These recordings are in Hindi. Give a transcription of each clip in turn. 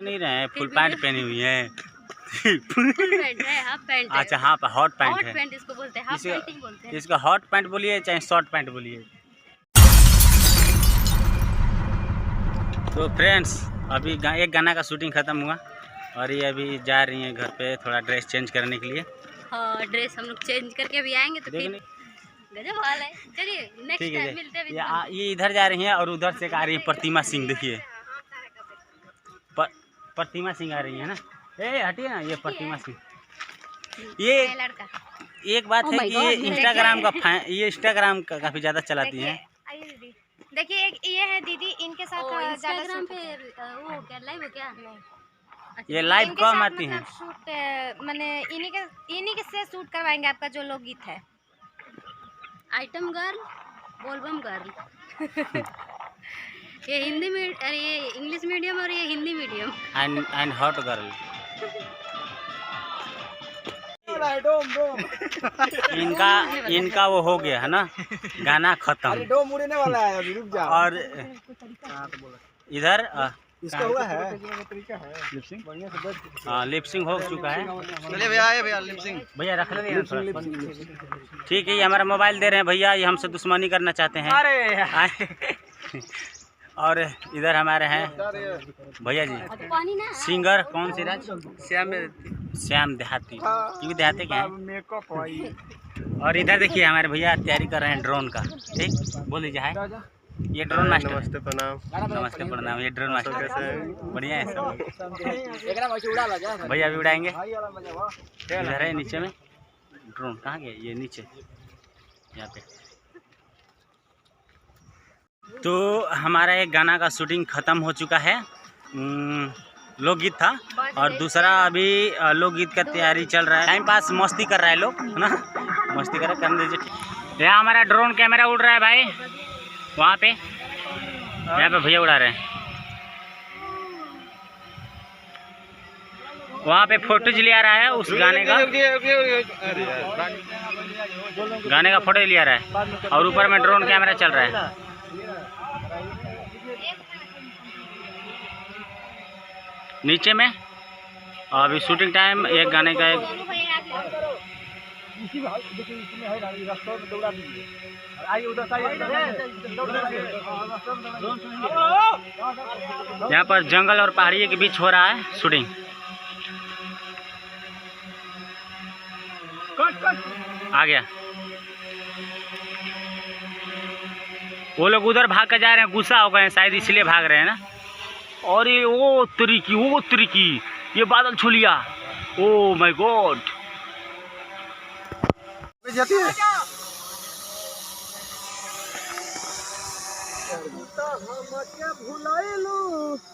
नहीं रहे हैं, फुल पैंट पहनी हुई है। फुल पैंट है, हाफ पैंट है। अच्छा हाँ हॉट पैंट है। हॉट पैंट इसको बोलते हैं, हाफ पैंट नहीं बोलते हैं। इसका हॉट पैंट बोलिए चाहे शॉर्ट पैंट बोलिए। तो फ्रेंड्स अभी एक गाना का शूटिंग खत्म हुआ और ये अभी जा रही हैं घर पे थोड़ा ड्रेस चेंज करने के लिए। हाँ ड्रेस हम लोग चेंज करके अभी आएंगे तो फिर गजब हाल है। चलिए नेक्स्ट टाइम मिलते हैं। ये इधर जा रही हैं और उधर से आ रही है प्रतिमा सिंह। देखिए प्रतिमा सिंह आ रही है ना, ए हटिए ना, ये प्रतिमा सिंह। ये लड़का एक बात है कि ये इंस्टाग्राम का काफी ज्यादा चलाती हैं। देखिए ये है दीदी, इनके साथ इंस्टाग्राम पे वो क्या लाइव है क्या? ये लाइव कम आती हैं। शूट मैंने इन्हीं के से शूट करवाएंगे आपका जो लोकगीत है। आइटम गर्ल, बोलबम गर्ल। ये हिंदी में, अरे ये इंग्लिश मीडियम और ये Hindi medium. And hot girl. इनका वो हो गया है ना, गाना खत्म। और इधर इसका हुआ है लिपसिंग हो चुका है। चलिए भैया लिपसिंग भैया रख ले। ठीक है, ये हमारा मोबाइल दे रहे हैं भैया, ये हमसे दुश्मनी करना चाहते हैं। अरे और इधर हमारे हैं भैया जी सिंगर, कौन सी राज? श्याम देहाती, क्योंकि देहाती क्या है। और इधर देखिए हमारे भैया तैयारी कर रहे हैं ड्रोन का। ठीक बोल दीजिए हाय। ये ड्रोन मास्टर। नमस्ते प्रणाम। नमस्ते प्रणाम। ये ड्रोन मास्टर कैसे? बढ़िया है सब। भैया भी उड़ाएंगे। इधर है नीचे में ड्रोन, कहाँ गया? ये नीचे यहाँ पे। तो हमारा एक गाना का शूटिंग ख़त्म हो चुका है, लोकगीत था, और दूसरा अभी लोकगीत का तैयारी चल रहा है। टाइम पास मस्ती कर रहा है लोग, है ना, मस्ती करने दीजिए। यहाँ हमारा ड्रोन कैमरा उड़ रहा है भाई, वहाँ पे यहाँ पे भैया उड़ा रहे हैं। वहाँ पे फोटोज लिया रहा है उस गाने का फोटो लिया रहा है, और ऊपर में ड्रोन कैमरा चल रहा है। नीचे में अभी शूटिंग टाइम एक गाने का यहाँ पर जंगल और पहाड़ी के बीच हो रहा है शूटिंग। आ गया, वो लोग उधर भाग कर जा रहे हैं, गुस्सा हो गए हैं शायद, इसलिए भाग रहे हैं ना। और ये वो तरीकी ये बादल छू लिया। Oh my God.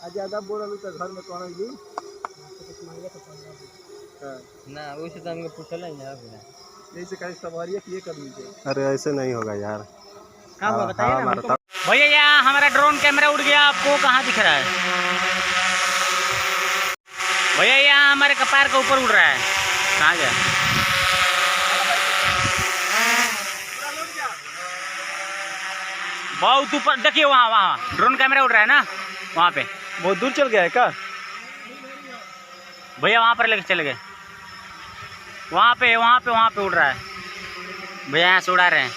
ज्यादा बोलू तो घर में कौन ना वैसे तो हमको पूछल है यार, ऐसे कहीं सवारियां किए कर लीजिए। अरे ऐसे नहीं होगा यार। क्या हुआ बताइए ना भैया। यहाँ हमारा ड्रोन कैमरा उड़ गया, आपको कहाँ दिख रहा है भैया? यहाँ हमारे कपार के ऊपर उड़ रहा है, कहाँ गया? बहुत ऊपर देखिए, वहाँ ड्रोन कैमरा उड़ रहा है ना, वहाँ पे। बहुत दूर चल गया है क्या भैया? वहाँ पर लेके चले गए, वहाँ पे उड़ रहा है भैया। यहाँ से उड़ा रहे हैं,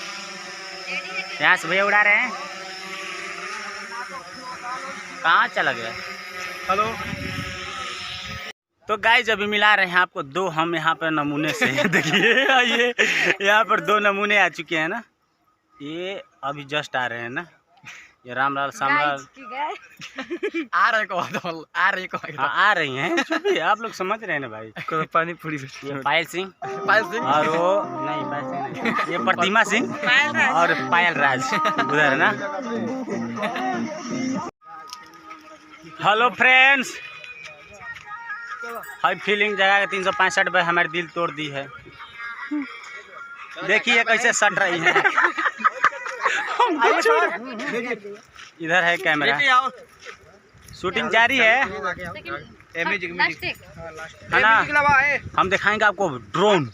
यहाँ से भैया उड़ा रहे हैं। कहाँ चला गया? हेलो। तो गाइस अभी मिला रहे हैं आपको दो हम यहाँ पर नमूने से। देखिए ये यहाँ पर दो नमूने आ चुके हैं ना, ये अभी जस्ट आ रहे हैं ना। ये रामलाल सामलाल आ रही हैं। चुपिए, आप लोग समझ रहे हैं ना भाई। पानी पूरी पायल सिंह और वो नहीं, पायल सिंह नहीं, ये प्रतिमा सिंह और पायल राज उधर है ना। हेलो फ्रेंड्स, हाई फीलिंग जगह 365 पे हमारे दिल तोड़ दी है। देखिए कैसे सट रही है। इधर है कैमरा, शूटिंग जारी है ना। हम दिखाएंगे आपको ड्रोन,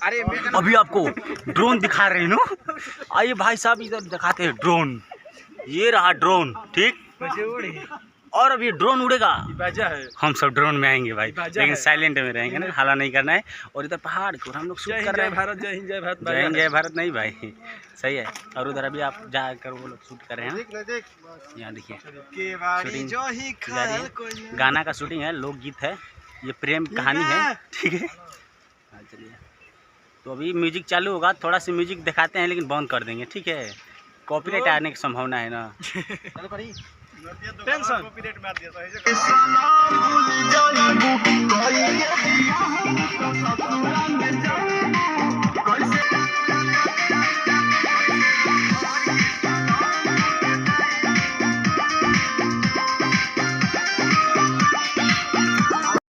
अभी आपको ड्रोन दिखा रहे हैं ना। आइए भाई साहब इधर दिखाते हैं ड्रोन। ये रहा ड्रोन, ठीक। और अब ये ड्रोन उड़ेगा, बाजा है। हम सब ड्रोन में आएंगे भाई, बाजा लेकिन है। साइलेंट में रहेंगे ना, हल्ला नहीं करना है। और इधर पहाड़ को हम लोग शूट कर रहे हैं। भारत, जय हिंद जय भारत। जय हिंद जय भारत नहीं भाई, सही है। और उधर अभी आप जाकर वो लोग शूट कर रहे हैं, यहाँ देखिए शूटिंग जारी है। गाना का शूटिंग है, लोकगीत है, ये प्रेम कहानी है, ठीक है। हाँ चलिए, तो अभी म्यूजिक चालू होगा, थोड़ा सा म्यूजिक दिखाते हैं लेकिन बंद कर देंगे, ठीक है। कॉपीराइट आने की संभावना है ना। टेंशन मार दिया